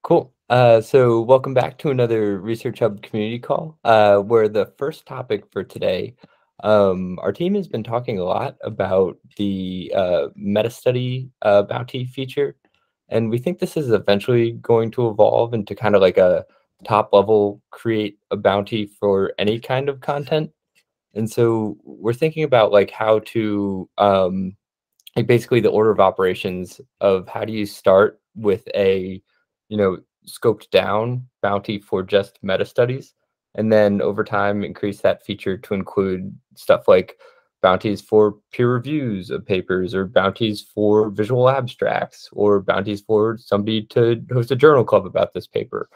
Cool. So welcome back to another Research Hub community call, where the first topic for today, our team has been talking a lot about the meta study bounty feature, and we think this is eventually going to evolve into kind of like a top level create a bounty for any kind of content. And so we're thinking about like how to like basically the order of operations of how do you start with a scoped down bounty for just meta studies, and then over time increase that feature to include stuff like bounties for peer reviews of papers, or bounties for visual abstracts, or bounties for somebody to host a journal club about this paper.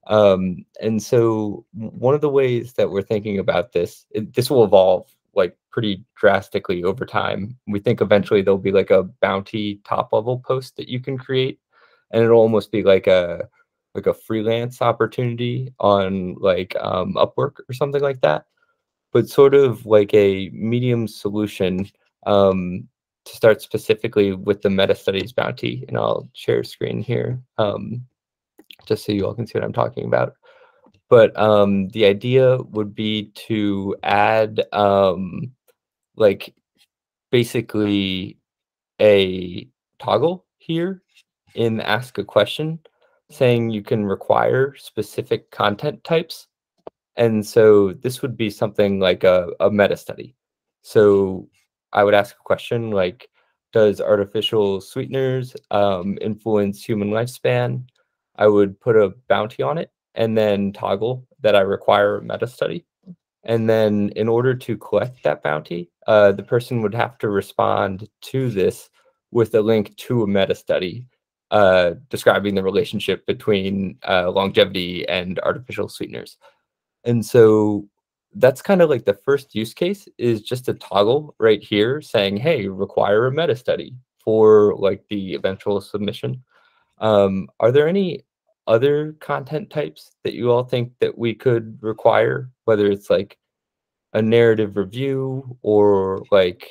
And so one of the ways that we're thinking about this, this will evolve like pretty drastically over time. We think eventually there'll be like a bounty top level post that you can create, and it'll almost be like a freelance opportunity on like Upwork or something like that, but sort of like a medium solution to start specifically with the meta studies bounty. And I'll share screen here. Just so you all can see what I'm talking about. But the idea would be to add like basically a toggle here in ask a question, saying you can require specific content types. And so this would be something like a meta study. So I would ask a question like, does artificial sweeteners influence human lifespan? I would put a bounty on it and then toggle that I require a meta study. And then in order to collect that bounty, the person would have to respond to this with a link to a meta study describing the relationship between longevity and artificial sweeteners. And so that's kind of like the first use case is just a toggle right here saying, hey, require a meta study for like the eventual submission. Are there any other content types that you all think that we could require, whether it's like a narrative review or like,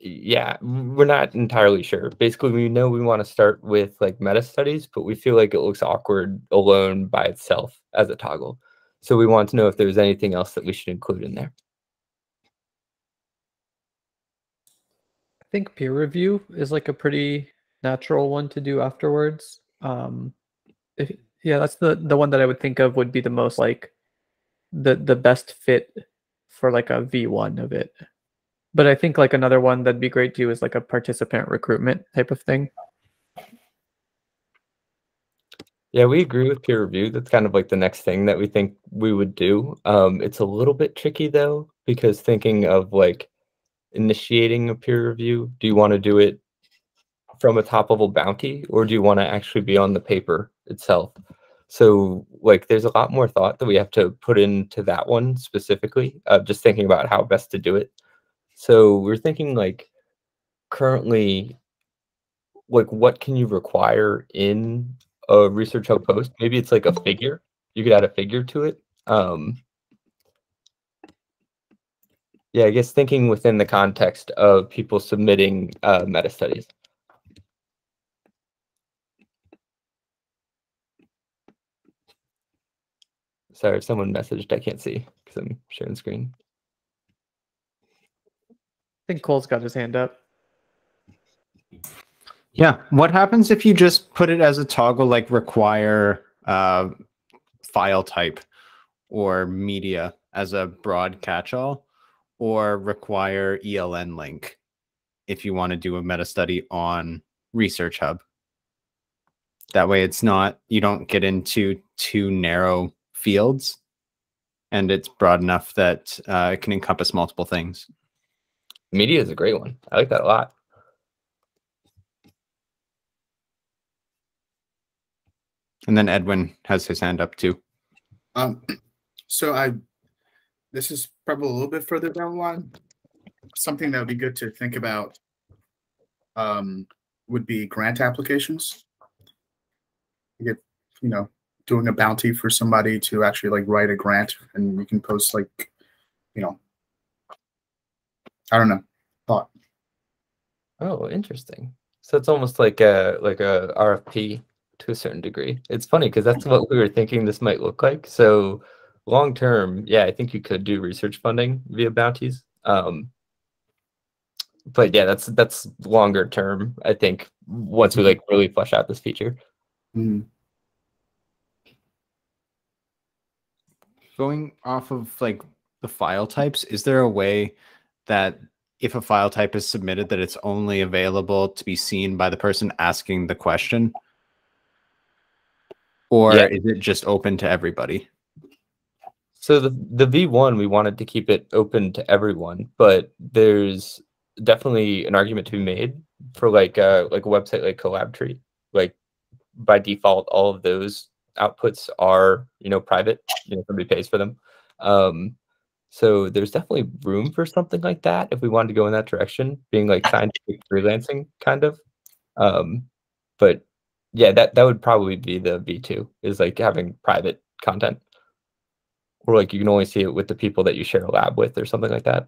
yeah, we're not entirely sure. Basically, we know we want to start with like meta studies, but we feel like it looks awkward alone by itself as a toggle. So we want to know if there's anything else that we should include in there. I think peer review is like a pretty natural one to do afterwards. Yeah, that's the one that I would think of would be the most like the best fit for like a V1 of it. But I think like another one that'd be great too is like a participant recruitment type of thing. Yeah, we agree with peer review. That's kind of like the next thing that we think we would do. It's a little bit tricky though, because thinking of like initiating a peer review, do you want to do it from a top level bounty, or do you want to actually be on the paper itself? So like there's a lot more thought that we have to put into that one specifically, just thinking about how best to do it. So we're thinking like currently, like what can you require in a Research Hub post? Maybe it's like a figure. You could add a figure to it. Yeah, I guess thinking within the context of people submitting meta studies. Sorry, if someone messaged, I can't see because I'm sharing screen. I think Cole's got his hand up. Yeah. What happens if you just put it as a toggle, like require file type or media as a broad catch-all, or require ELN link if you want to do a meta study on ResearchHub? That way it's not, you don't get into too narrow fields, and it's broad enough that it can encompass multiple things. Media is a great one. I like that a lot. And then Edwin has his hand up too. So this is probably a little bit further down the line. Something that would be good to think about would be grant applications. You get, doing a bounty for somebody to actually like write a grant, and you can post like, I don't know, thought. Oh, interesting. So it's almost like a RFP to a certain degree. It's funny because that's what we were thinking this might look like. So long term, yeah, I think you could do research funding via bounties. But yeah, that's longer term, I think, once we like really flesh out this feature. Mm. Going off of like the file types, is there a way that if a file type is submitted that it's only available to be seen by the person asking the question? Or Yeah. is it just open to everybody? So the V1, we wanted to keep it open to everyone, but there's definitely an argument to be made for like a website like CollabTree. Like by default, all of those outputs are, private, somebody pays for them. So there's definitely room for something like that if we wanted to go in that direction, being like scientific freelancing kind of. But yeah, that would probably be the V2, is like having private content. Or like you can only see it with the people that you share a lab with or something like that.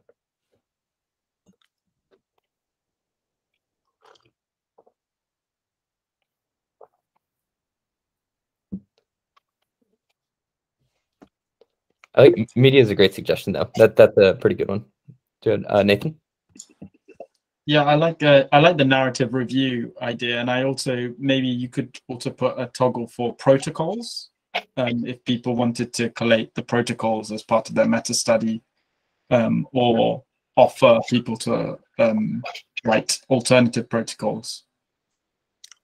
I like media is a great suggestion though. That's a pretty good one. Good. Nathan? Yeah, I like the narrative review idea, and I also maybe you could also put a toggle for protocols, if people wanted to collate the protocols as part of their meta study, or offer people to write alternative protocols.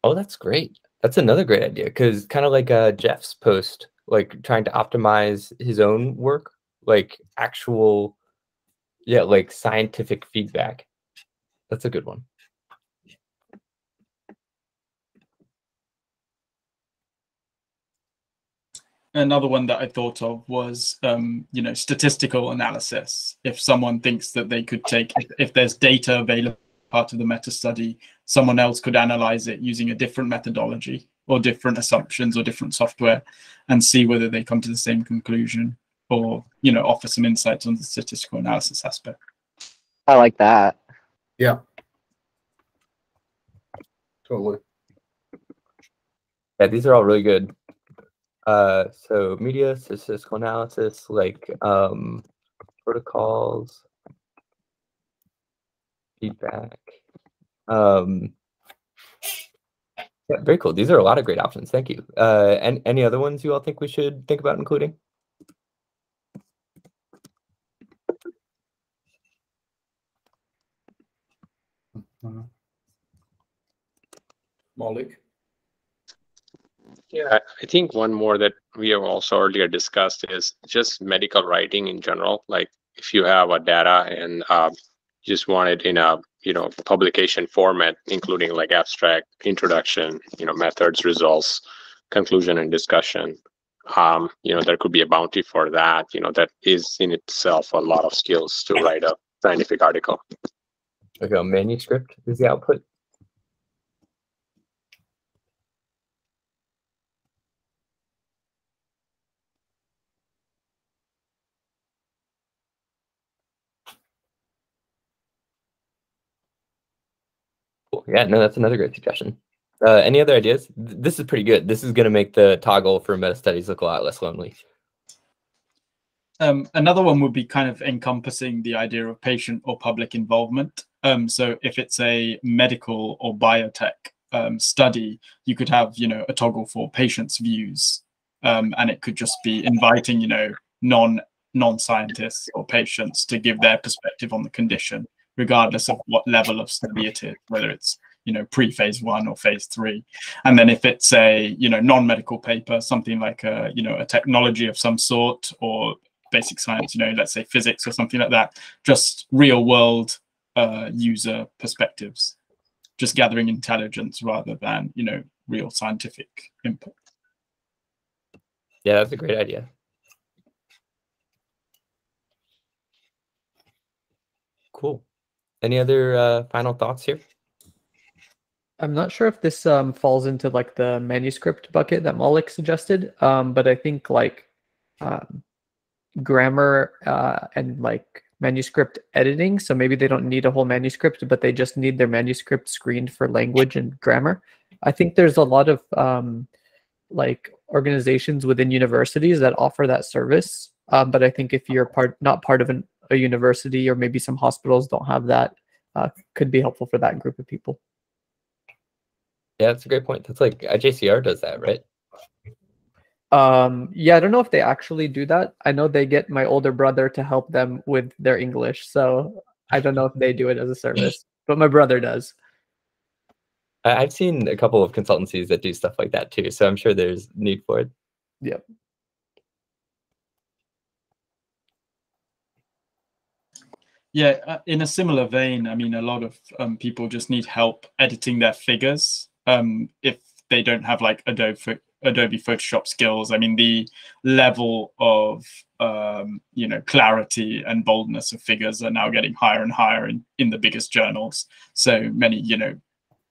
Oh, that's great. That's another great idea, because kind of like Jeff's post, like trying to optimize his own work, like actual, yeah, like scientific feedback. That's a good one. Another one that I thought of was, statistical analysis. If someone thinks that they could take, if there's data available part of the meta study, someone else could analyze it using a different methodology or different assumptions or different software and see whether they come to the same conclusion, or, offer some insights on the statistical analysis aspect. I like that. Yeah. Totally. Yeah, these are all really good. So media, statistical analysis, like protocols, feedback. Yeah, very cool. These are a lot of great options. Thank you. And any other ones you all think we should think about including? Malik? Yeah, I think one more that we have also earlier discussed is just medical writing in general. Like if you have a data and just want it in a publication format, including like abstract, introduction, methods, results, conclusion, and discussion. There could be a bounty for that. That is in itself a lot of skills to write a scientific article. Like a manuscript is the output. Cool. Yeah, no, that's another great suggestion. Any other ideas? This is pretty good. This is going to make the toggle for meta studies look a lot less lonely. Another one would be kind of encompassing the idea of patient or public involvement. So if it's a medical or biotech study, you could have, a toggle for patients' views, and it could just be inviting, non-scientists or patients to give their perspective on the condition, regardless of what level of study it is, whether it's pre-phase 1 or phase 3. And then if it's a non-medical paper, something like a technology of some sort, or basic science, let's say physics or something like that, just real world user perspectives, just gathering intelligence rather than real scientific input. Yeah, that's a great idea. Cool. Any other final thoughts here? I'm not sure if this falls into like the manuscript bucket that Malik suggested, but I think like grammar and like manuscript editing. So maybe they don't need a whole manuscript, but they just need their manuscript screened for language and grammar. I think there's a lot of like organizations within universities that offer that service. But I think if you're not part of a university, or maybe some hospitals don't have that, could be helpful for that group of people. Yeah, that's a great point. That's like JCR does that, right? Yeah, I don't know if they actually do that. I know they get my older brother to help them with their English, so I don't know if they do it as a service, but my brother does. I've seen a couple of consultancies that do stuff like that too, so I'm sure there's need for it. Yep. Yeah, in a similar vein, I mean, a lot of people just need help editing their figures if they don't have like Adobe Photoshop skills. I mean, the level of clarity and boldness of figures are now getting higher and higher in the biggest journals. So many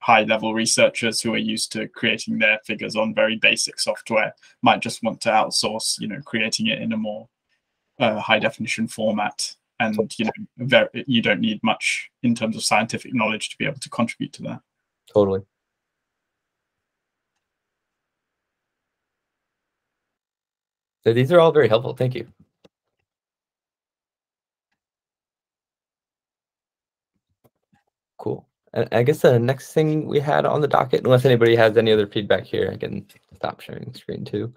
high-level researchers who are used to creating their figures on very basic software might just want to outsource creating it in a more high-definition format. And you don't need much in terms of scientific knowledge to be able to contribute to that. Totally. So these are all very helpful. Thank you. Cool. And I guess the next thing we had on the docket, unless anybody has any other feedback here, I can stop sharing the screen too,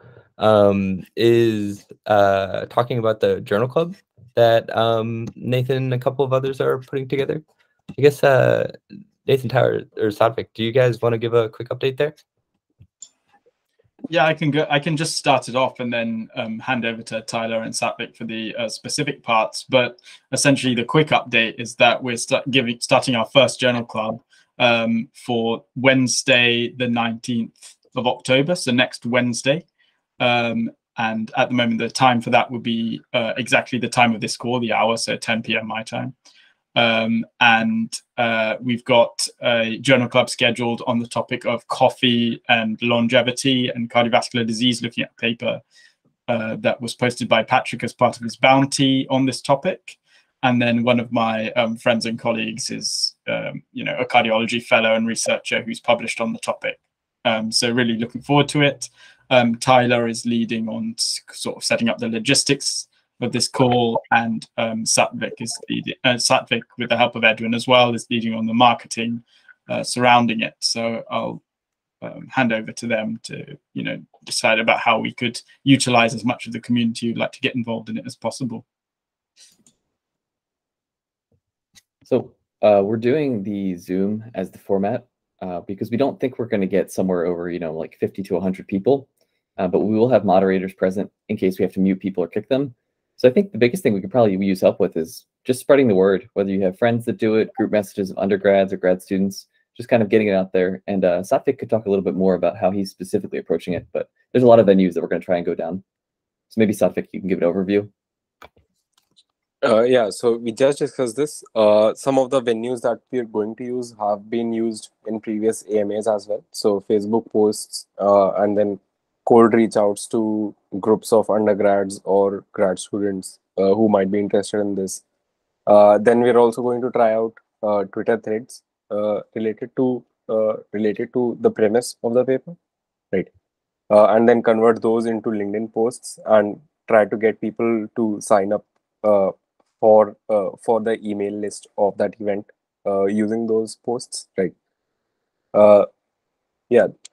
is talking about the journal club that Nathan and a couple of others are putting together. I guess Nathan, Tyler, or Sadvik, do you guys want to give a quick update there? Yeah, I can go. I can just start it off and then hand over to Tyler and Satvik for the specific parts. But essentially, the quick update is that we're starting our first journal club for Wednesday, the 19th of October, so next Wednesday. And at the moment, the time for that would be exactly the time of this call, the hour, so 10 p.m. my time. And we've got a journal club scheduled on the topic of coffee and longevity and cardiovascular disease, looking at a paper that was posted by Patrick as part of his bounty on this topic. And then one of my friends and colleagues is, a cardiology fellow and researcher who's published on the topic. So really looking forward to it. Tyler is leading on sort of setting up the logistics of this call, and Satvik is leading. Satvik, with the help of Edwin as well, is leading on the marketing surrounding it. So I'll hand over to them to decide about how we could utilize as much of the community who'd like to get involved in it as possible. So we're doing the Zoom as the format because we don't think we're going to get somewhere over like 50 to 100 people, but we will have moderators present in case we have to mute people or kick them. So I think the biggest thing we could probably use help with is just spreading the word, whether you have friends that do it, group messages of undergrads or grad students, just kind of getting it out there. And Satvik could talk a little bit more about how he's specifically approaching it, but there's a lot of venues that we're going to try and go down. So maybe Satvik, you can give an overview. Yeah, so we just discussed this. Some of the venues that we're going to use have been used in previous AMAs as well. So Facebook posts and then cold reach outs to groups of undergrads or grad students who might be interested in this. Then we're also going to try out Twitter threads related to the premise of the paper, right? And then convert those into LinkedIn posts and try to get people to sign up for the email list of that event using those posts, right?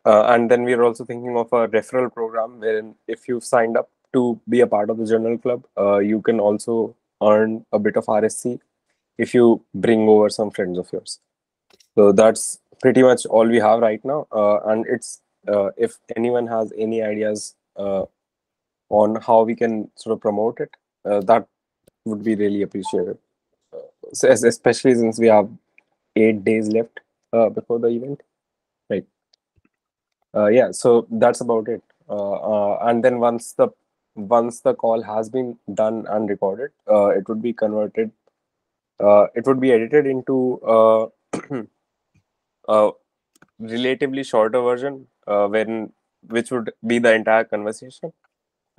And then we're also thinking of a referral program wherein if you've signed up to be a part of the journal club, you can also earn a bit of RSC if you bring over some friends of yours. So that's pretty much all we have right now. And it's if anyone has any ideas on how we can sort of promote it, that would be really appreciated. So especially since we have 8 days left before the event, right? Yeah, so that's about it. And then once the call has been done and recorded, it would be converted. It would be edited into a relatively shorter version, which would be the entire conversation,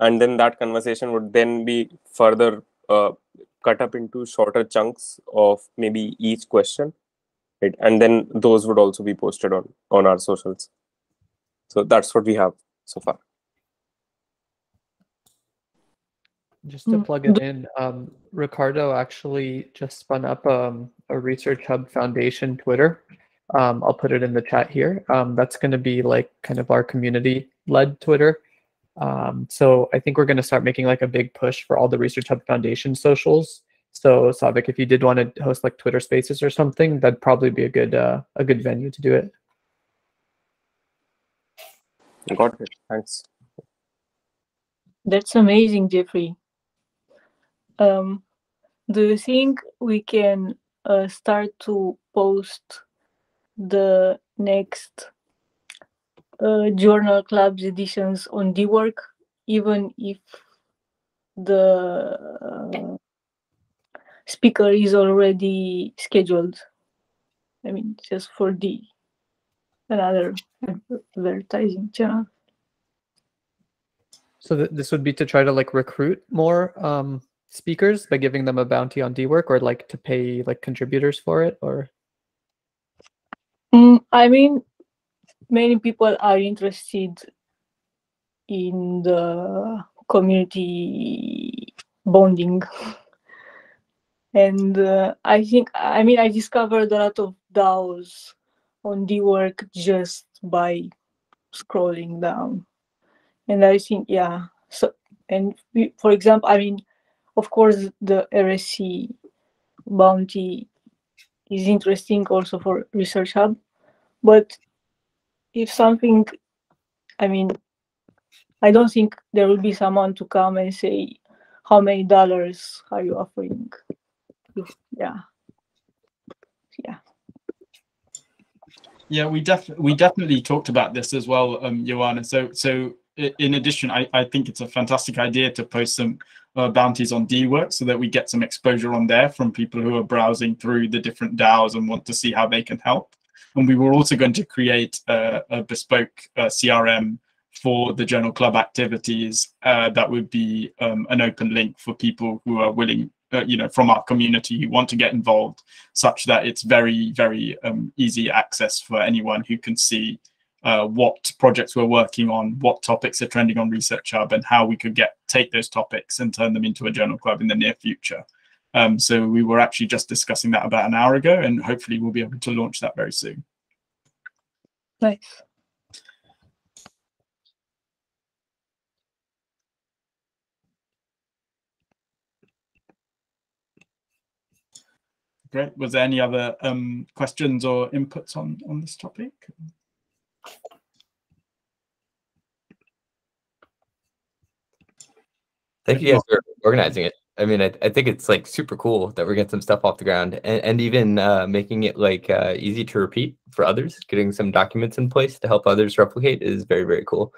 and then that conversation would then be further cut up into shorter chunks of maybe each question, right? And then those would also be posted on our socials. So that's what we have so far. Just to plug it in, Ricardo actually just spun up a ResearchHub Foundation Twitter. I'll put it in the chat here. That's going to be like kind of our community-led Twitter. So I think we're going to start making like a big push for all the ResearchHub Foundation socials. So Savik, if you did want to host like Twitter Spaces or something, that'd probably be a good venue to do it. Got it. Thanks. That's amazing, Jeffrey. Do you think we can start to post the next journal clubs editions on dwork, even if the speaker is already scheduled? I mean, just for another advertising channel. So this would be to try to like recruit more speakers by giving them a bounty on dwork, or like to pay like contributors for it, or? I mean, many people are interested in the community bonding. And I discovered a lot of DAOs on dwork just by scrolling down. And I think, yeah. So, and for example, I mean, of course, the RSC bounty is interesting also for ResearchHub. But if something, I mean, I don't think there will be someone to come and say, how many dollars are you offering? Yeah. Yeah, we definitely talked about this as well, Joanna. So in addition, I think it's a fantastic idea to post some bounties on dwork so that we get some exposure on there from people who are browsing through the different DAOs and want to see how they can help. And we were also going to create a bespoke CRM for the journal club activities that would be an open link for people who are willing, from our community who want to get involved, such that it's very, very easy access for anyone who can see what projects we're working on, what topics are trending on ResearchHub, and how we could take those topics and turn them into a journal club in the near future. So we were actually just discussing that about an hour ago, and hopefully we'll be able to launch that very soon. Nice. Great. Was there any other questions or inputs on this topic? Thank you guys for organizing it. I mean, I think it's like super cool that we're getting some stuff off the ground, and even making it like easy to repeat for others. Getting some documents in place to help others replicate is very, very cool.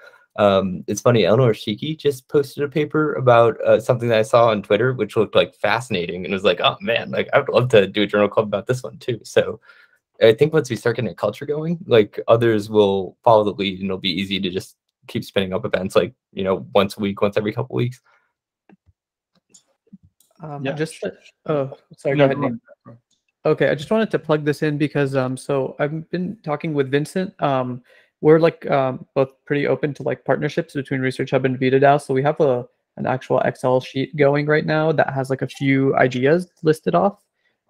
It's funny, Eleanor Shiki just posted a paper about something that I saw on Twitter, which looked like fascinating, and it was like, oh man, like I would love to do a journal club about this one too. So I think once we start getting a culture going, like others will follow the lead, and it'll be easy to just keep spinning up events like, once a week, once every couple of weeks. Yeah. Sorry, go ahead, Nate. Okay, I just wanted to plug this in because so I've been talking with Vincent. We're like both pretty open to like partnerships between ResearchHub and VitaDAO. So we have an actual Excel sheet going right now that has like a few ideas listed off.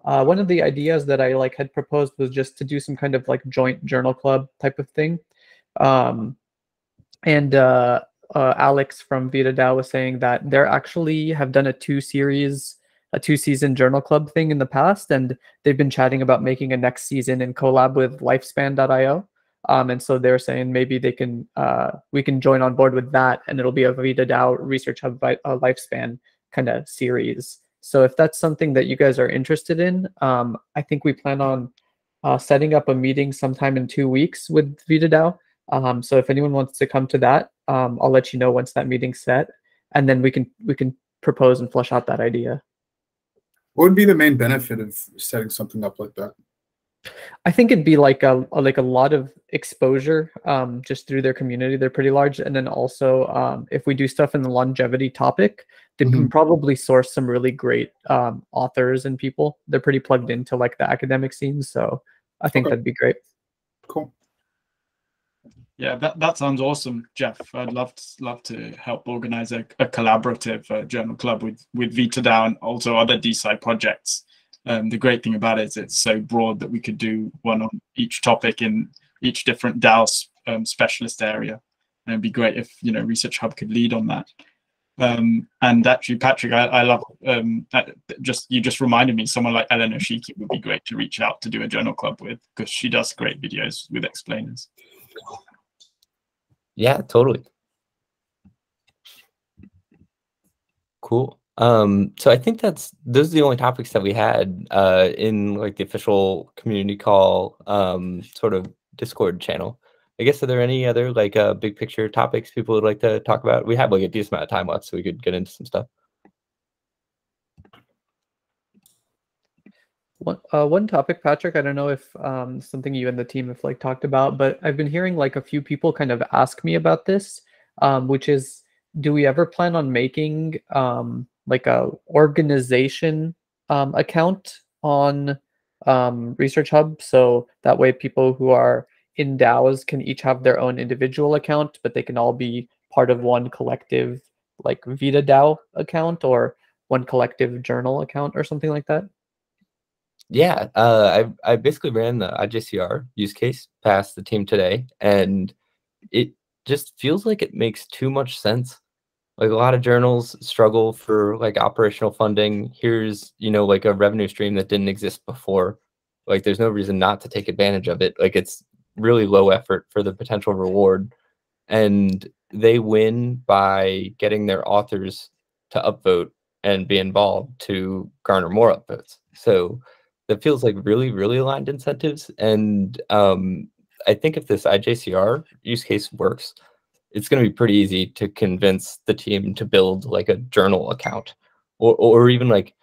One of the ideas that I like had proposed was just to do some kind of like joint journal club type of thing. Alex from VitaDAO was saying that they actually have done a two-season journal club thing in the past, and they've been chatting about making a next season in collab with lifespan.io. And so they're saying maybe we can join on board with that, and it'll be a VitaDAO ResearchHub lifespan kind of series. So if that's something that you guys are interested in, I think we plan on setting up a meeting sometime in 2 weeks with VitaDAO. So if anyone wants to come to that, I'll let you know once that meeting's set, and then we can propose and flesh out that idea. What would be the main benefit of setting something up like that? I think it'd be like a lot of exposure just through their community. They're pretty large. And then also if we do stuff in the longevity topic, they can probably source some really great authors and people. They're pretty plugged into like the academic scene. So I think that'd be great. Cool. Yeah, that sounds awesome, Jeff. I'd love to help organize a collaborative journal club with VitaDAO and also other DeSci projects. The great thing about it is it's so broad that we could do one on each topic in each different DAO specialist area. And it'd be great if ResearchHub could lead on that. And actually, Patrick, I love you just reminded me, someone like Eleanor Shiki would be great to reach out to do a journal club with, because she does great videos with explainers. Yeah, totally. Cool. So I think those are the only topics that we had in like the official community call sort of Discord channel. I guess, are there any other like big picture topics people would like to talk about? We have like a decent amount of time left, so we could get into some stuff. One topic, Patrick, I don't know if something you and the team have like talked about, but I've been hearing like a few people kind of ask me about this, which is, do we ever plan on making like a organization account on ResearchHub, so that way people who are in DAOs can each have their own individual account, but they can all be part of one collective like VitaDAO account or one collective journal account or something like that? Yeah, I basically ran the IJCR use case past the team today, and it just feels like it makes too much sense. Like a lot of journals struggle for like operational funding. Here's, like a revenue stream that didn't exist before. Like there's no reason not to take advantage of it. Like it's really low effort for the potential reward. And they win by getting their authors to upvote and be involved to garner more upvotes. So that feels like really, really aligned incentives. And I think if this IJCR use case works, it's going to be pretty easy to convince the team to build like a journal account, or even like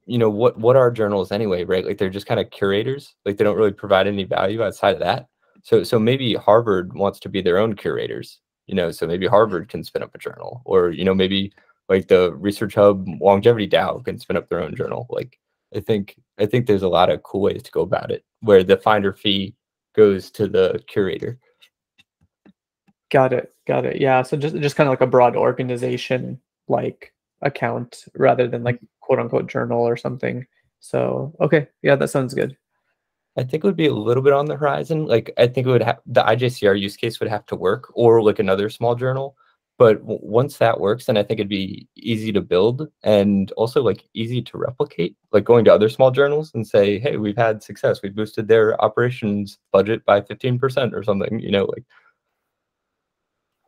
what are journals anyway, right? Like they're just kind of curators. Like they don't really provide any value outside of that. So maybe Harvard wants to be their own curators, so maybe Harvard can spin up a journal, or maybe like the ResearchHub longevity DAO can spin up their own journal. Like I think there's a lot of cool ways to go about it, where the finder fee goes to the curator. Got it. Yeah, so just kind of like a broad organization like account rather than like quote unquote journal or something. So okay, yeah, that sounds good. I think it would be a little bit on the horizon. Like I think it would have, the IJCR use case would have to work, or like another small journal. But once that works, then I think it'd be easy to build and also like easy to replicate. Like going to other small journals and say, hey, we've had success. We've boosted their operations budget by 15% or something. Like.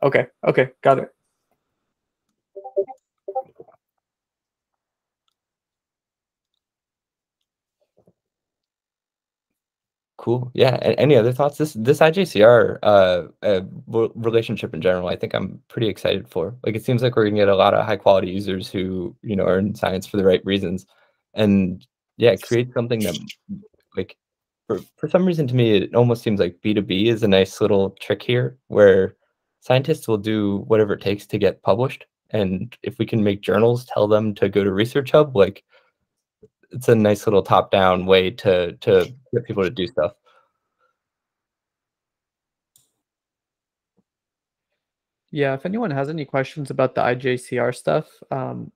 Okay, got it. Cool. Yeah. Any other thoughts? This IJCR relationship in general, I think I'm pretty excited for. Like, it seems like we're gonna get a lot of high quality users who are in science for the right reasons, and yeah, create something that, like, for some reason to me, it almost seems like B2B is a nice little trick here, where scientists will do whatever it takes to get published, and if we can make journals tell them to go to ResearchHub, like, it's a nice little top-down way to get people to do stuff. Yeah, if anyone has any questions about the IJCR stuff,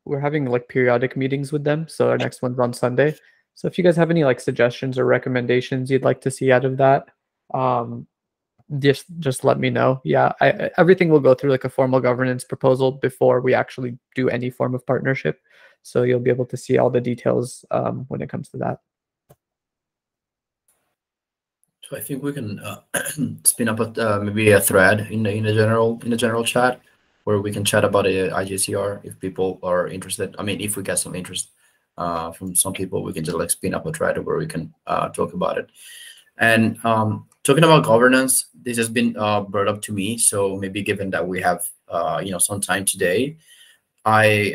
we're having like periodic meetings with them. So our next one's on Sunday. So if you guys have any like suggestions or recommendations you'd like to see out of that, just let me know. Yeah, everything will go through like a formal governance proposal before we actually do any form of partnership. So you'll be able to see all the details when it comes to that. So I think we can spin up maybe a thread in the general chat where we can chat about IJCR if people are interested. I mean, if we get some interest from some people, we can just like spin up a thread where we can talk about it. And talking about governance, this has been brought up to me. So maybe given that we have some time today, I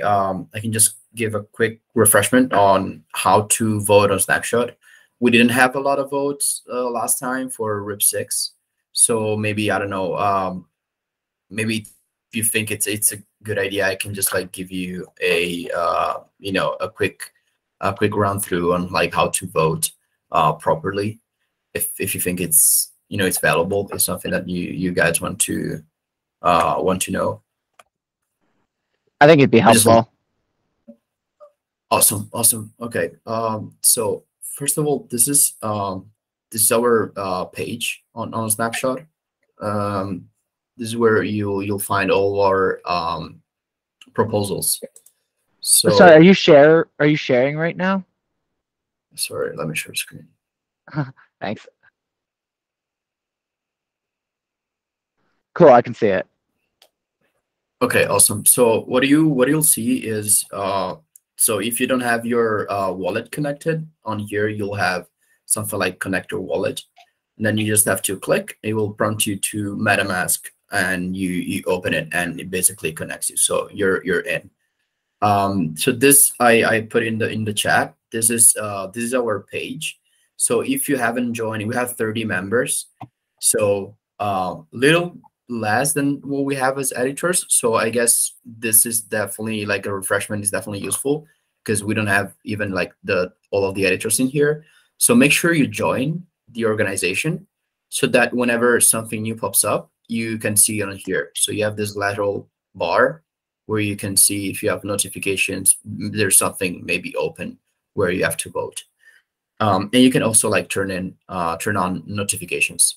can just give a quick refreshment on how to vote on Snapshot. we didn't have a lot of votes last time for RIP6. So maybe, I don't know, maybe if you think it's a good idea, I can just like give you a a quick run through on like how to vote properly. If you think it's it's valuable, it's something that you guys want to know. I think it'd be helpful. Awesome. Okay. So first of all, this is our page on Snapshot. This is where you'll find all our proposals. So sorry, are you sharing right now? Sorry, let me share screen. Thanks. Cool, I can see it. Okay, awesome. So what you'll see is so if you don't have your wallet connected on here, you'll have something like connect your wallet, and then you just have to click. It will prompt you to MetaMask, and you open it, and it basically connects you. So you're in. So this I put in the chat. This is our page. So if you haven't joined, we have 30 members. So little less than what we have as editors. So I guess this is definitely like a refreshment is definitely useful because we don't have even like all of the editors in here. So make sure you join the organization so that whenever something new pops up, you can see it on here. So you have this lateral bar where you can see if you have notifications, there's something maybe open where you have to vote. And you can also like turn on notifications.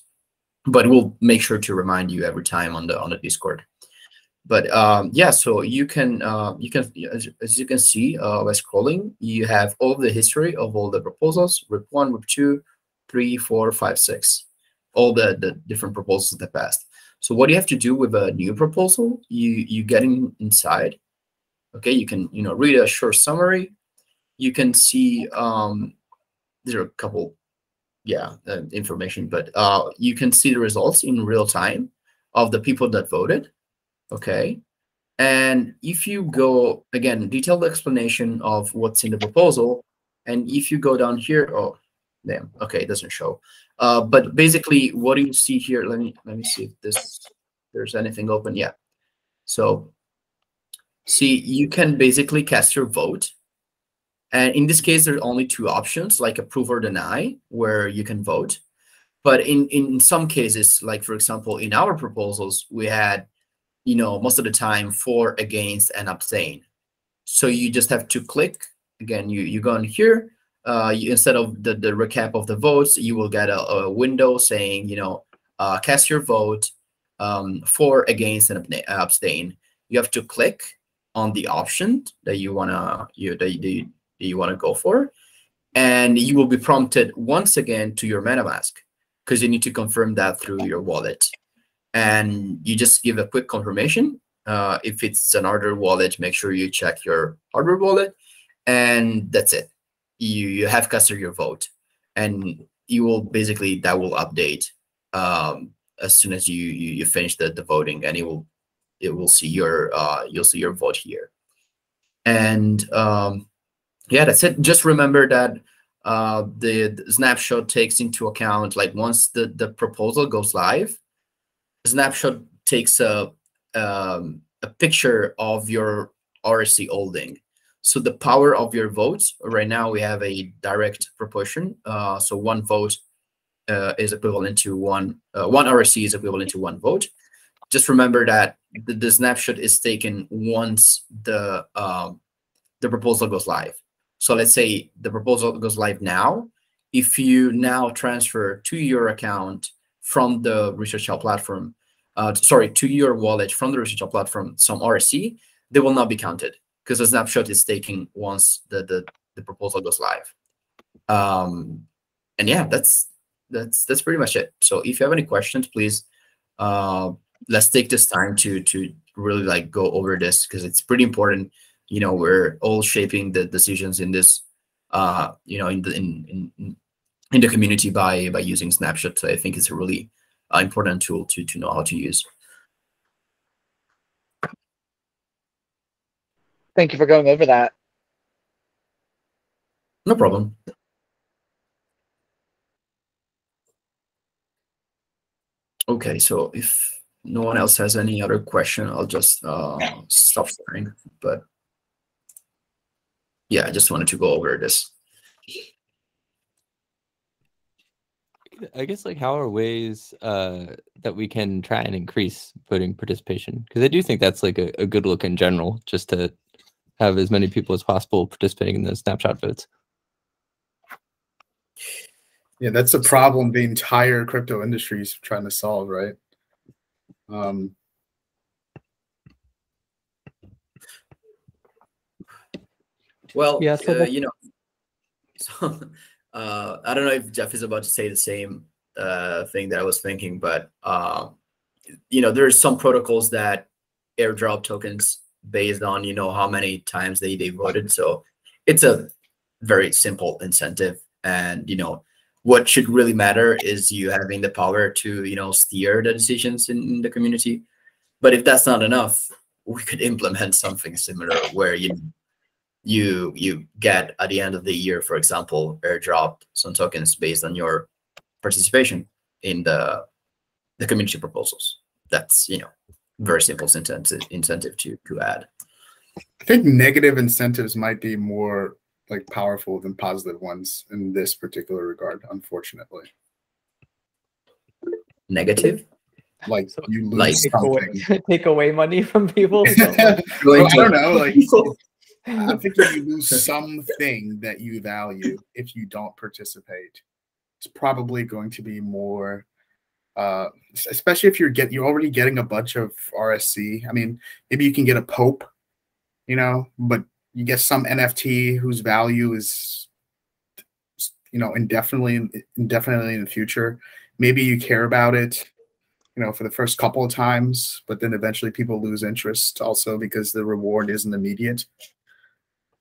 But we'll make sure to remind you every time on the Discord. But yeah, so you can as you can see by scrolling, you have all the history of all the proposals: RIP1, RIP2, 3, 4, 5, 6, all the different proposals that passed. So what you have to do with a new proposal, you get inside. Okay, you can read a short summary. You can see there are a couple information, but you can see the results in real time of the people that voted. Okay, and if you go again, detailed explanation of what's in the proposal, and if you go down here, oh damn, okay, it doesn't show. But basically, what do you see here? Let me see if there's anything open. Yeah, so see, you can basically cast your vote. And in this case, there's only two options, like approve or deny, where you can vote. But in some cases, like for example, in our proposals, we had, most of the time for, against, and abstain. So you just have to click. Again, you go in here. Instead of the recap of the votes, you will get a window saying, cast your vote for, against, and abstain. You have to click on the option that you wanna go for, and you will be prompted once again to your MetaMask because you need to confirm that through your wallet. And you just give a quick confirmation. If it's an hardware wallet, make sure you check your hardware wallet, and that's it. You have casted your vote, and you will basically that will update as soon as you finish the voting, and it will see your you'll see your vote here. And yeah, that's it. Just remember that the snapshot takes into account, like once the proposal goes live, snapshot takes a picture of your RSC holding. So the power of your votes, right now we have a direct proportion. So one vote is equivalent to one RSC is equivalent to one vote. Just remember that the snapshot is taken once the proposal goes live. So let's say the proposal goes live now. If you now transfer to your account from the ResearchHub platform, to your wallet from the ResearchHub platform, some RSC, they will not be counted because the snapshot is taken once the proposal goes live. And yeah, that's pretty much it. So if you have any questions, please let's take this time to really like go over this because it's pretty important. We're all shaping the decisions in this, in the community by using Snapshot. So I think it's a really important tool to know how to use. Thank you for going over that. No problem. Okay, so if no one else has any other question, I'll just stop sharing. But yeah, I just wanted to go over this. I guess like how are ways that we can try and increase voting participation? Because I do think that's like a good look in general, just to have as many people as possible participating in the snapshot votes. Yeah, that's a problem the entire crypto industry is trying to solve, right? Well, Yeah, so you know, so I don't know if Jeff is about to say the same thing that I was thinking, but you know, there's some protocols that airdrop tokens based on, you know, how many times they voted. So it's a very simple incentive, and you know, what should really matter is you having the power to, you know, steer the decisions in the community. But if that's not enough, we could implement something similar where you get at the end of the year, for example, airdrop some tokens based on your participation in the community proposals. That's, you know, very simple incentive to add. I think negative incentives might be more like powerful than positive ones in this particular regard, unfortunately. Negative? Like you lose Like something. take away money from people. So I don't know. Like I'm thinking you lose something that you value if you don't participate. It's probably going to be more, especially if you're already getting a bunch of RSC. I mean, maybe you can get a Pope, you know, but you get some NFT whose value is, you know, indefinitely in the future. Maybe you care about it, you know, for the first couple of times, but then eventually people lose interest also because the reward isn't immediate.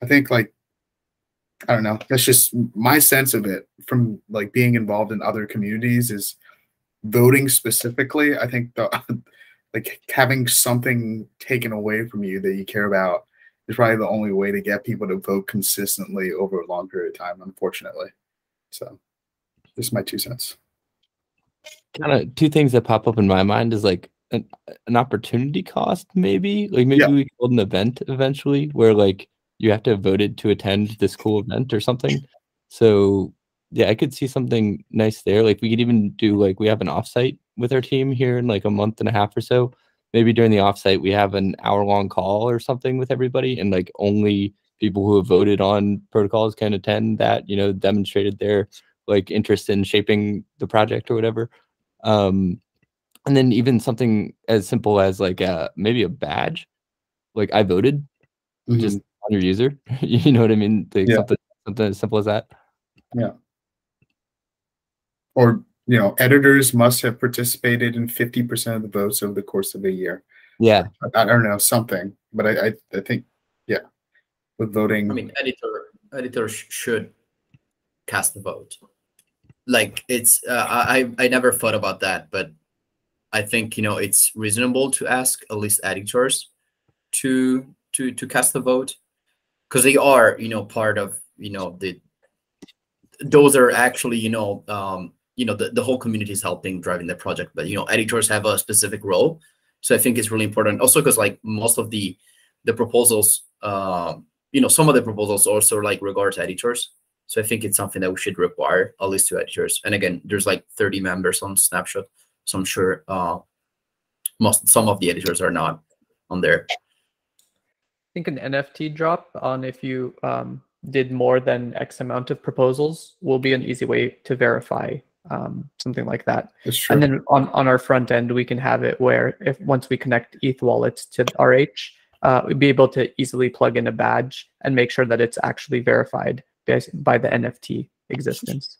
I think, like, I don't know, that's just my sense of it from like being involved in other communities is voting specifically. I think like having something taken away from you that you care about is probably the only way to get people to vote consistently over a long period of time, unfortunately. So this is my 2 cents. Kind of two things that pop up in my mind is like an opportunity cost, maybe. Like maybe we hold an event eventually where like you have to have voted to attend this cool event or something. So yeah, I could see something nice there. Like we could even do like we have an offsite with our team here in like a month and a half or so. Maybe during the offsite we have an hour-long call or something with everybody, and like only people who have voted on protocols can attend that, you know, demonstrated their like interest in shaping the project or whatever. And then even something as simple as like maybe a badge, like I voted, just on your user. You know what I mean? Like something as simple as that. Yeah. Or, you know, editors must have participated in 50% of the votes over the course of a year. Yeah. I don't know, something, but I think, yeah, with voting. I mean, editors should cast the vote. Like it's, I never thought about that, but I think, you know, it's reasonable to ask at least editors to cast the vote, because they are, you know, part of, you know, those are actually, you know, the whole community is helping driving the project, but you know, editors have a specific role. So I think it's really important also because like most of the proposals, you know, some of the proposals also like regards editors. So I think it's something that we should require at least 2 editors. And again, there's like 30 members on Snapshot, so I'm sure some of the editors are not on there. I think an NFT drop on if you did more than X amount of proposals will be an easy way to verify something like that. That's true. And then on our front end, we can have it where if once we connect ETH wallets to RH, we'd be able to easily plug in a badge and make sure that it's actually verified by the NFT existence.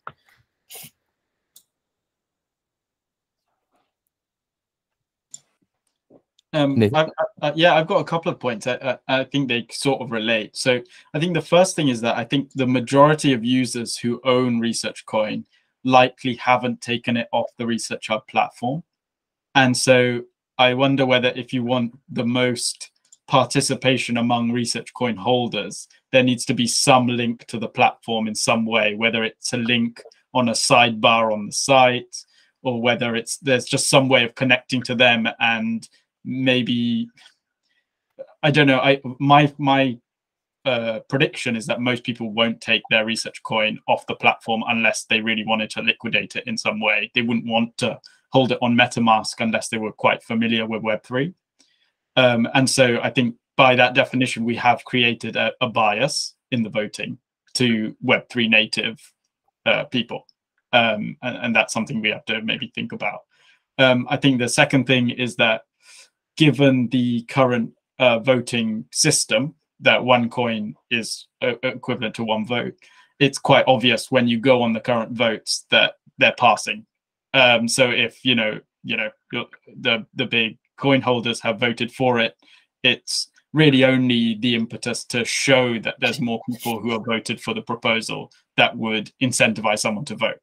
I've got a couple of points. I think they sort of relate. So I think the first thing is that I think the majority of users who own ResearchCoin likely haven't taken it off the ResearchHub platform. And so I wonder whether if you want the most participation among ResearchCoin holders, there needs to be some link to the platform in some way, whether it's a link on a sidebar on the site, or whether there's just some way of connecting to them, and maybe, I don't know. My prediction is that most people won't take their research coin off the platform unless they really wanted to liquidate it in some way. They wouldn't want to hold it on MetaMask unless they were quite familiar with Web3. And so I think by that definition, we have created a bias in the voting to Web3 native people. And that's something we have to maybe think about. I think the second thing is that given the current voting system, that one coin is equivalent to one vote, it's quite obvious when you go on the current votes that they're passing. So if the big coin holders have voted for it, it's really only the impetus to show that there's more people who have voted for the proposal that would incentivize someone to vote.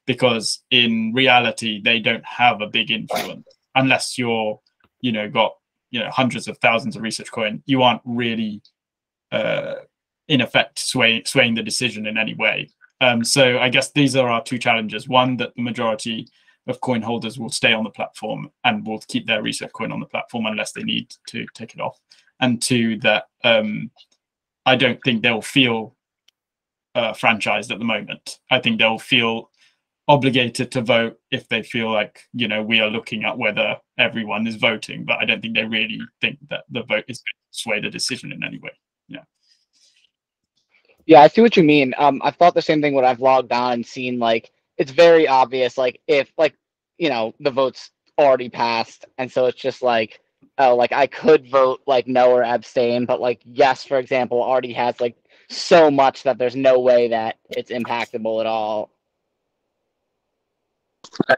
Because in reality, they don't have a big influence unless you're, got hundreds of thousands of research coin. You aren't really, in effect, swaying the decision in any way. So I guess these are our two challenges. One, that the majority of coin holders will stay on the platform and will keep their research coin on the platform unless they need to take it off. And two, that I don't think they'll feel franchised at the moment. I think they'll feel obligated to vote if they feel like, we are looking at whether everyone is voting, but I don't think they really think that the vote is going to sway the decision in any way. Yeah, I see what you mean. I've thought the same thing when I've logged on and seen, like, it's very obvious, like, if, like, the vote's already passed, and so it's just like, oh, like, I could vote, like, no or abstain, but, like, yes, for example, already has, like, so much that there's no way that it's impactable at all. I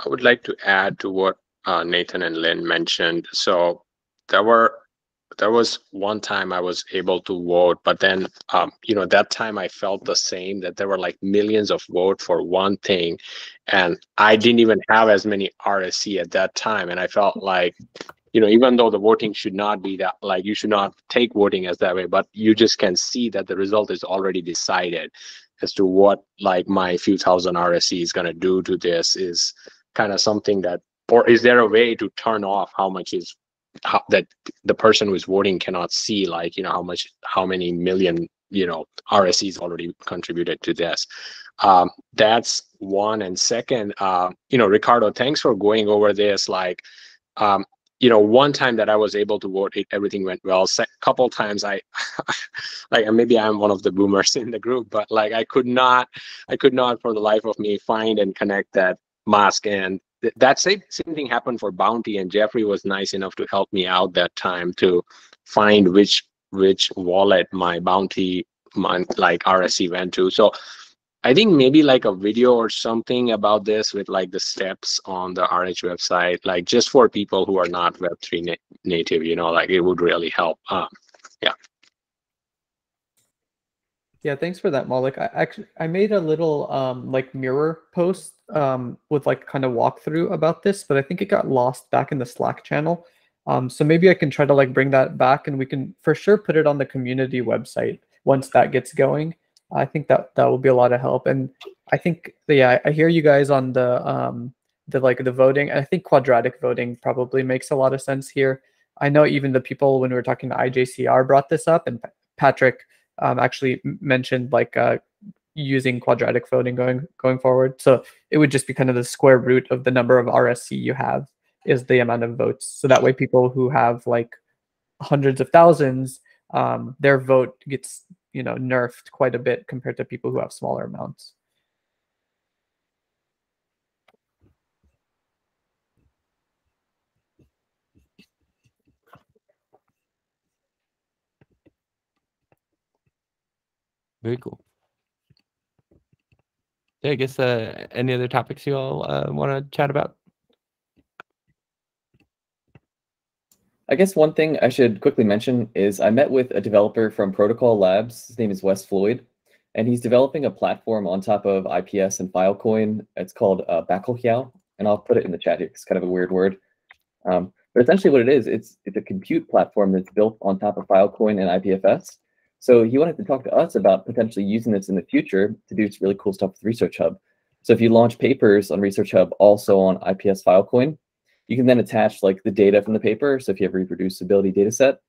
would like to add to what Nathan and Lynn mentioned. So there was one time I was able to vote, but then, that time I felt the same, that there were like millions of votes for one thing, and I didn't even have as many RSC at that time. And I felt like, even though the voting should not be that, like, you should not take voting as that way, but you just can see that the result is already decided as to what, like, my few thousand RSC is going to do to this is kind of something that, or is there a way to turn off that the person who is voting cannot see, like, how many million, RSCs already contributed to this. That's one. And second, Ricardo, thanks for going over this. Like, one time that I was able to vote, everything went well. Couple times like, maybe I'm one of the boomers in the group, but like, I could not for the life of me find and connect that mask. And that same thing happened for Bounty, and Jeffrey was nice enough to help me out that time to find which wallet my Bounty, like, RSC went to. So I think maybe like a video or something about this with like the steps on the RH website, like just for people who are not Web3 native, like it would really help. Yeah. Yeah, thanks for that, Malik. I made a little like mirror post with like kind of walkthrough about this, but I think it got lost back in the Slack channel. So maybe I can try to like bring that back, and we can for sure put it on the community website once that gets going. I think that will be a lot of help. And I think, yeah, I hear you guys on the voting. And I think quadratic voting probably makes a lot of sense here. I know even the people, when we were talking to IJCR, brought this up, and Patrick actually mentioned like using quadratic voting going forward. So it would just be kind of the square root of the number of RSC you have is the amount of votes. So that way people who have like hundreds of thousands, their vote gets nerfed quite a bit compared to people who have smaller amounts. Very cool. Yeah, I guess any other topics you all want to chat about? I guess one thing I should quickly mention is I met with a developer from Protocol Labs. His name is Wes Floyd, and he's developing a platform on top of IPS and Filecoin. It's called Bacalhau, and I'll put it in the chat here. It's kind of a weird word. But essentially what it is, it's a compute platform that's built on top of Filecoin and IPFS. So he wanted to talk to us about potentially using this in the future to do some really cool stuff with ResearchHub. So if you launch papers on ResearchHub also on IPS Filecoin, you can then attach like the data from the paper. So if you have a reproducibility data set,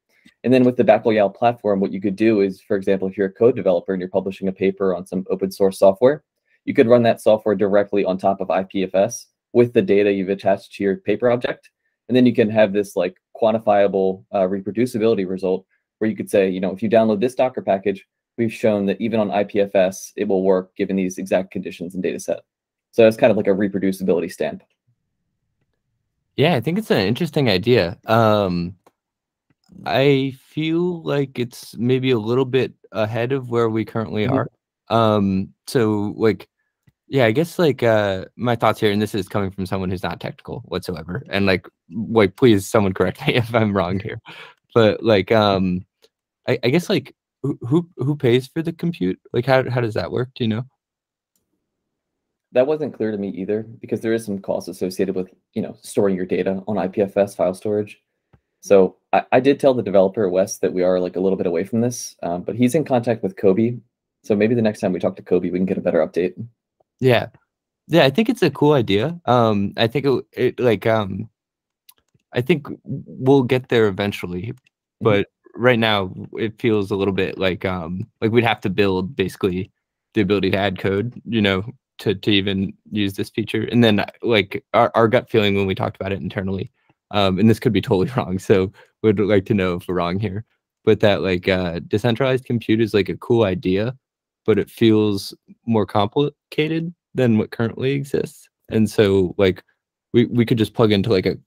and then with the Bacalhau platform, what you could do is, for example, if you're a code developer and you're publishing a paper on some open source software, you could run that software directly on top of IPFS with the data you've attached to your paper object. And then you can have this like quantifiable reproducibility result where you could say, you know, if you download this Docker package, we've shown that even on IPFS, it will work given these exact conditions and data set. So it's kind of like a reproducibility stamp. Yeah, I think it's an interesting idea. I feel like it's maybe a little bit ahead of where we currently are. So like, yeah, I guess like my thoughts here, and this is coming from someone who's not technical whatsoever, and like please someone correct me if I'm wrong here, but like I guess like who pays for the compute? Like how does that work? Do you know? That wasn't clear to me either, because there is some cost associated with, you know, storing your data on IPFS file storage. So I did tell the developer, Wes, that we are like a little bit away from this, but he's in contact with Kobe. So maybe the next time we talk to Kobe, we can get a better update. Yeah. Yeah, I think it's a cool idea. I think I think we'll get there eventually, but right now it feels a little bit like we'd have to build basically the ability to add code, you know, to even use this feature. And then like our gut feeling when we talked about it internally, and this could be totally wrong, so would like to know if we're wrong here, but that like decentralized compute is like a cool idea, but it feels more complicated than what currently exists. And so like we could just plug into like a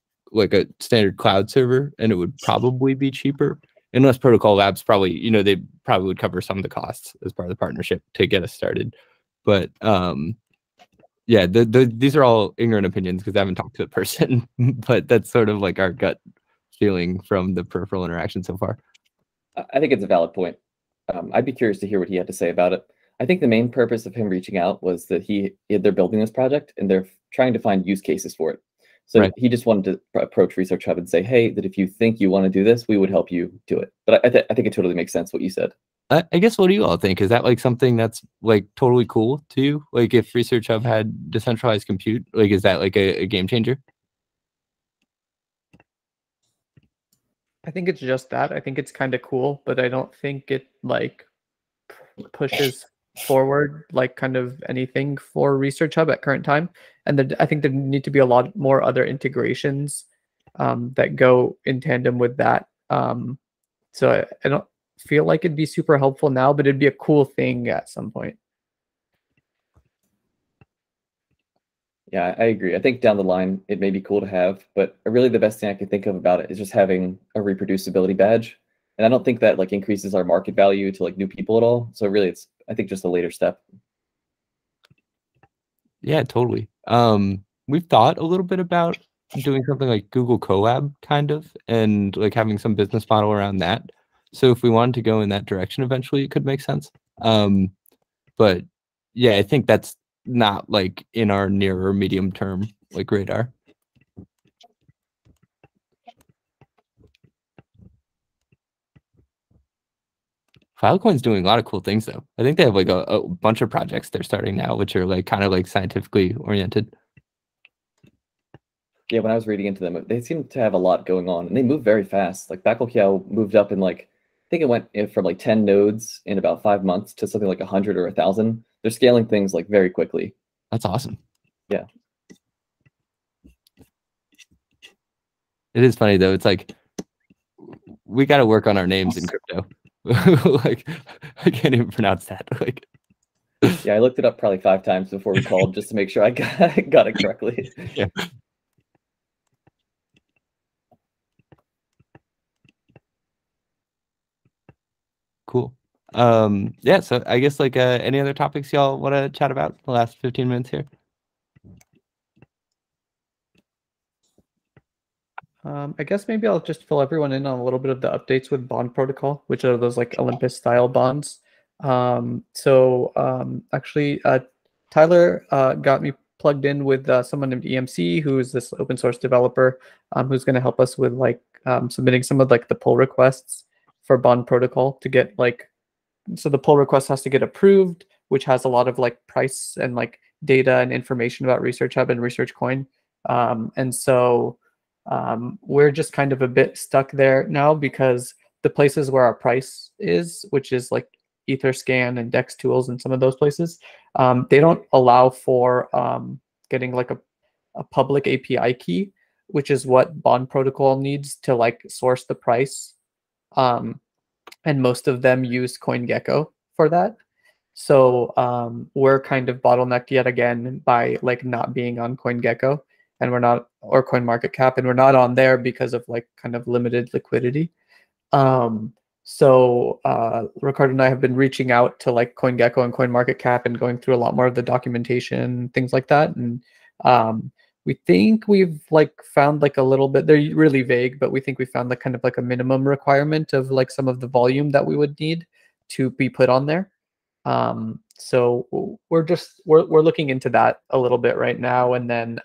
standard cloud server and it would probably be cheaper, unless Protocol Labs probably, you know, they probably would cover some of the costs as part of the partnership to get us started. But yeah, these are all ignorant opinions because I haven't talked to the person, but that's sort of like our gut feeling from the peripheral interaction so far. I think it's a valid point. I'd be curious to hear what he had to say about it. I think the main purpose of him reaching out was that they're building this project and they're trying to find use cases for it. So he just wanted to approach ResearchHub and say, hey, that if you think you want to do this, we would help you do it. But I think it totally makes sense what you said. I guess, what do you all think? Is that like something that's like totally cool to you? Like if ResearchHub had decentralized compute, like is that like a game changer? I think it's just that. I think it's kind of cool, but I don't think it like pushes forward like kind of anything for ResearchHub at current time. And I think there need to be a lot more other integrations that go in tandem with that. So I don't feel like it'd be super helpful now, but it'd be a cool thing at some point. Yeah, I agree. I think down the line, it may be cool to have, but really the best thing I can think of about it is just having a reproducibility badge. And I don't think that like increases our market value to like new people at all. So really it's, I think, just a later step. Yeah, totally. We've thought a little bit about doing something like Google Colab kind of, and like having some business model around that. So if we wanted to go in that direction eventually, it could make sense. But yeah, I think that's not like in our near or medium term like radar. Filecoin's doing a lot of cool things though. I think they have like a bunch of projects they're starting now, which are like kind of like scientifically oriented. Yeah, when I was reading into them, they seem to have a lot going on, and they move very fast. Like Bacalhau moved up in like, I think it went from like 10 nodes in about 5 months to something like 100 or 1,000. They're scaling things like very quickly. That's awesome. Yeah. It is funny though. It's like we got to work on our names in crypto. Like I can't even pronounce that. Like yeah, I looked it up probably 5 times before we called just to make sure I got it correctly. Yeah. Cool. Yeah, so I guess like any other topics y'all want to chat about the last 15 minutes here? I guess maybe I'll just fill everyone in on a little bit of the updates with bond protocol, which are those like Olympus style bonds. Actually, Tyler got me plugged in with someone named EMC, who is this open source developer, who's going to help us with like submitting some of like the pull requests for bond protocol to get like, so the pull request has to get approved, which has a lot of like price and like data and information about ResearchHub and ResearchCoin. And so we're just kind of a bit stuck there now because the places where our price is, which is like Etherscan and Dex Tools and some of those places, they don't allow for getting like a public API key, which is what Bond Protocol needs to like source the price. And most of them use CoinGecko for that. So we're kind of bottlenecked yet again by like not being on CoinGecko, and we're not, or CoinMarketCap, and we're not on there because of like kind of limited liquidity. So Ricardo and I have been reaching out to like CoinGecko and CoinMarketCap and going through a lot more of the documentation, things like that. And we think we've like found like a little bit, they're really vague, but we think we found like kind of like a minimum requirement of like some of the volume that we would need to be put on there. So we're looking into that a little bit right now, and then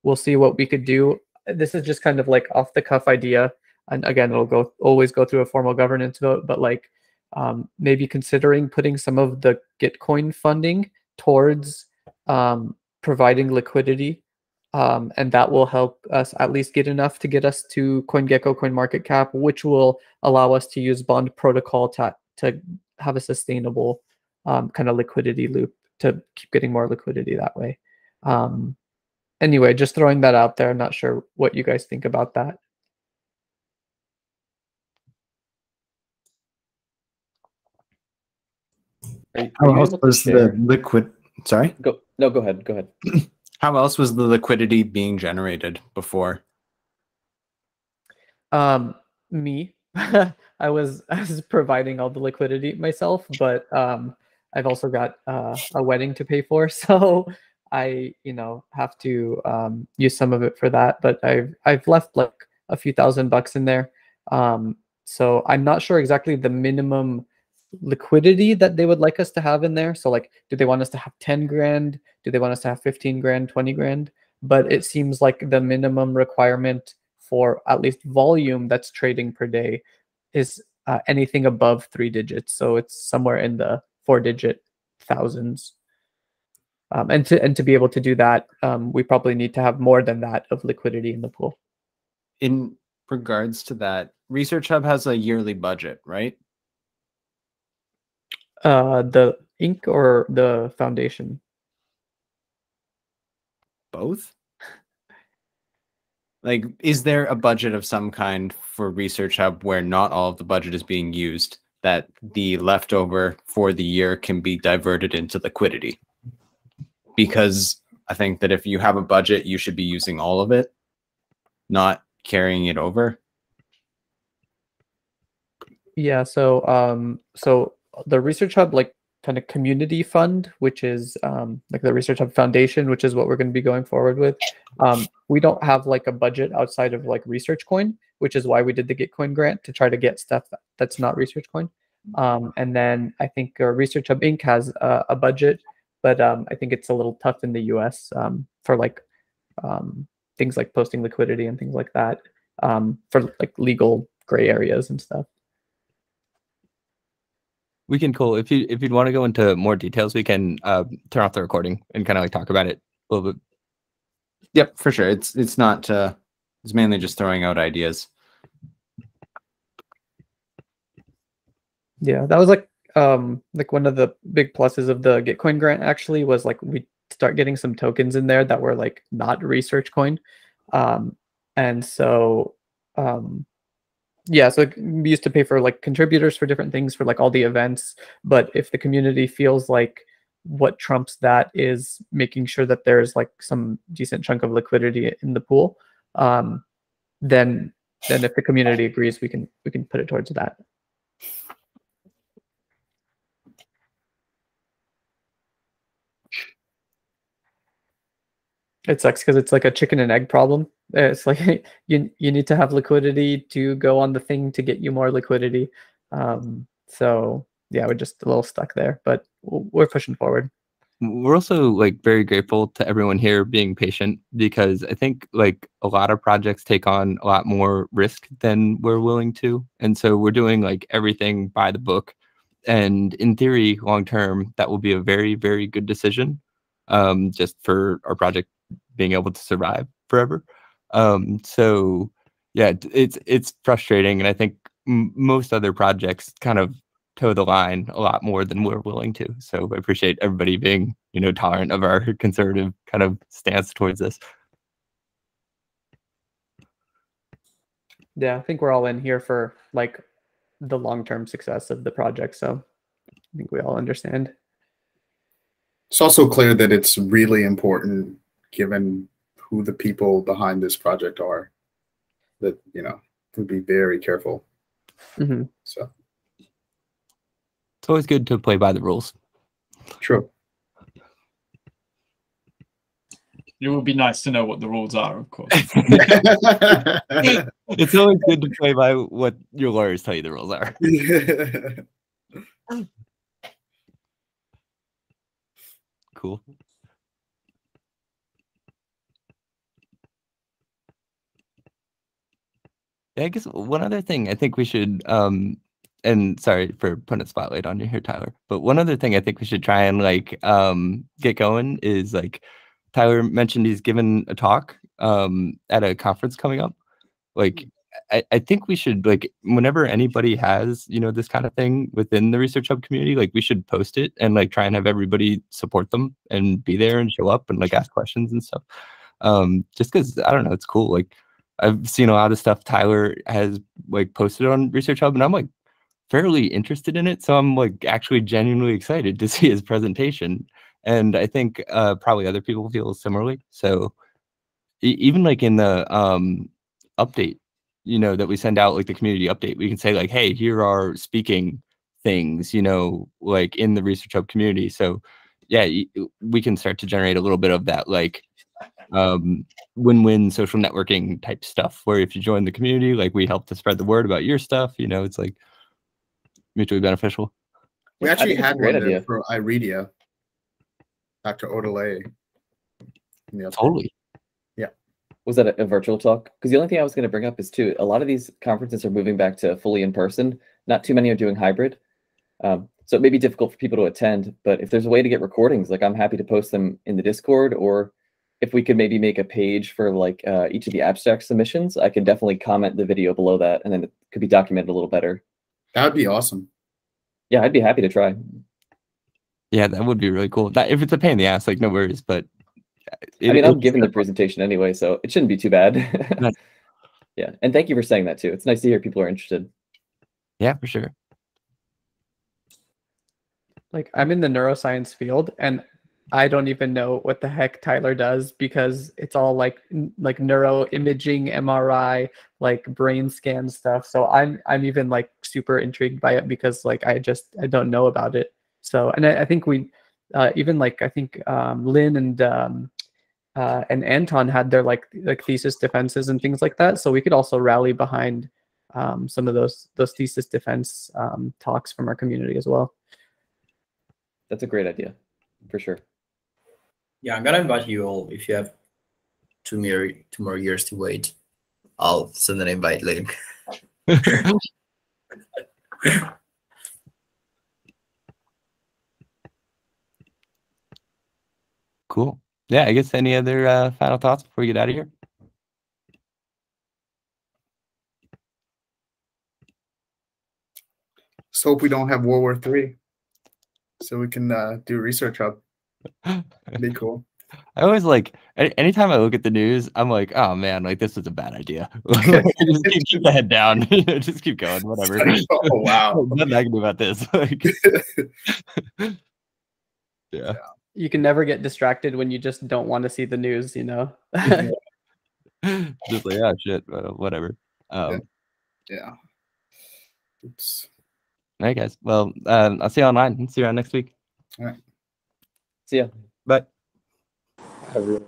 we'll see what we could do. This is just kind of like off the cuff idea, and again, it'll always go through a formal governance vote, but like maybe considering putting some of the Gitcoin funding towards providing liquidity, and that will help us at least get enough to get us to CoinGecko, CoinMarketCap, which will allow us to use Bond Protocol to have a sustainable kind of liquidity loop to keep getting more liquidity that way. Anyway, just throwing that out there. I'm not sure what you guys think about that. How else was the liquid? Sorry. Go ahead. Go ahead. How else was the liquidity being generated before? Me. I was providing all the liquidity myself, but I've also got a wedding to pay for, so I have to use some of it for that. But I've left like a few $1,000 in there, so I'm not sure exactly the minimum liquidity that they would like us to have in there. So like, do they want us to have 10 grand? Do they want us to have 15 grand, 20 grand? But it seems like the minimum requirement for at least volume that's trading per day is anything above 3 digits. So it's somewhere in the 4-digit thousands. And to be able to do that, we probably need to have more than that of liquidity in the pool. In regards to that, ResearchHub has a yearly budget, right? The Inc. or the foundation? Both? Like, is there a budget of some kind for ResearchHub where not all of the budget is being used, that the leftover for the year can be diverted into liquidity? Because I think that if you have a budget, you should be using all of it, not carrying it over. Yeah, so the ResearchHub like kind of community fund, which is like the ResearchHub Foundation, which is what we're going to be going forward with. We don't have like a budget outside of like ResearchCoin, which is why we did the Gitcoin grant to try to get stuff that's not ResearchCoin. And then I think ResearchHub Inc. has a budget, but I think it's a little tough in the US for like things like posting liquidity and things like that, for like legal gray areas and stuff. We can, Cole, if you'd want to go into more details, we can turn off the recording and kind of like talk about it a little bit. Yep, for sure. It's not it's mainly just throwing out ideas. Yeah, that was like one of the big pluses of the Gitcoin grant actually was like we start getting some tokens in there that were like not ResearchCoin. And so yeah, so we used to pay for like contributors for different things for like all the events. But if the community feels like what trumps that is making sure that there's like some decent chunk of liquidity in the pool, then if the community agrees, we can put it towards that. It sucks because it's like a chicken and egg problem. It's like you need to have liquidity to go on the thing to get you more liquidity. So yeah, we're just a little stuck there, but we're pushing forward. We're also like very grateful to everyone here being patient, because I think like a lot of projects take on a lot more risk than we're willing to. And so we're doing like everything by the book. And in theory, long term, that will be a very, very good decision. just for our project being able to survive forever. So yeah, it's frustrating, and I think most other projects kind of toe the line a lot more than we're willing to. So I appreciate everybody being, tolerant of our conservative kind of stance towards this. Yeah, I think we're all in here for like the long-term success of the project. So I think we all understand. It's also clear that it's really important, given who the people behind this project are, that, to be very careful. Mm-hmm. So it's always good to play by the rules. True. It would be nice to know what the rules are, of course. It's always good to play by what your lawyers tell you the rules are. Cool. Yeah, I guess one other thing I think we should, and sorry for putting a spotlight on you here, Tyler, but one other thing I think we should try and get going is Tyler mentioned he's given a talk at a conference coming up. I think we should whenever anybody has this kind of thing within the ResearchHub community, we should post it and try and have everybody support them and be there and show up and ask questions and stuff. Just because I don't know, it's cool. I've seen a lot of stuff Tyler has posted on ResearchHub, and I'm fairly interested in it. So I'm actually genuinely excited to see his presentation. And I think probably other people feel similarly. So even in the update, that we send out, the community update, we can say hey, here are speaking things, in the ResearchHub community. So yeah, we can start to generate a little bit of that win-win social networking type stuff, where if you join the community, we help to spread the word about your stuff, it's mutually beneficial. We actually had one there for iRedia, Dr. Odelay. Totally. Yeah. Was that a virtual talk? Because the only thing I was going to bring up is too, a lot of these conferences are moving back to fully in person. Not too many are doing hybrid. So it may be difficult for people to attend, but if there's a way to get recordings, I'm happy to post them in the Discord, or if we could maybe make a page for each of the abstract submissions, I could definitely comment the video below that, and then it could be documented a little better. That would be awesome. Yeah, I'd be happy to try. Yeah, that would be really cool. If it's a pain in the ass, no worries. But I'm giving the presentation anyway, so it shouldn't be too bad. Yeah, and thank you for saying that too. It's nice to hear people are interested. Yeah, for sure. I'm in the neuroscience field, and I don't even know what the heck Tyler does, because it's all neuro imaging, MRI, brain scan stuff. So I'm even super intrigued by it, because I don't know about it. So, and I think we even I think Lynn and Anton had their thesis defenses and things like that. So we could also rally behind some of those thesis defense talks from our community as well. That's a great idea, for sure. Yeah, I'm gonna invite you all. If you have two more years to wait, I'll send an invite link. Cool. Yeah, I guess any other final thoughts before we get out of here? Just hope we don't have World War III, so we can do ResearchHub. Be cool. I always anytime I look at the news, I'm oh man, this is a bad idea. Just keep the head down. Just keep going, whatever. Oh wow. Nothing I can do about this. Yeah. You can never get distracted when you just don't want to see the news, Just shit, whatever. Yeah. Oops. All right, guys. Well, I'll see you online. See you around next week. All right. See ya. Bye. Everyone.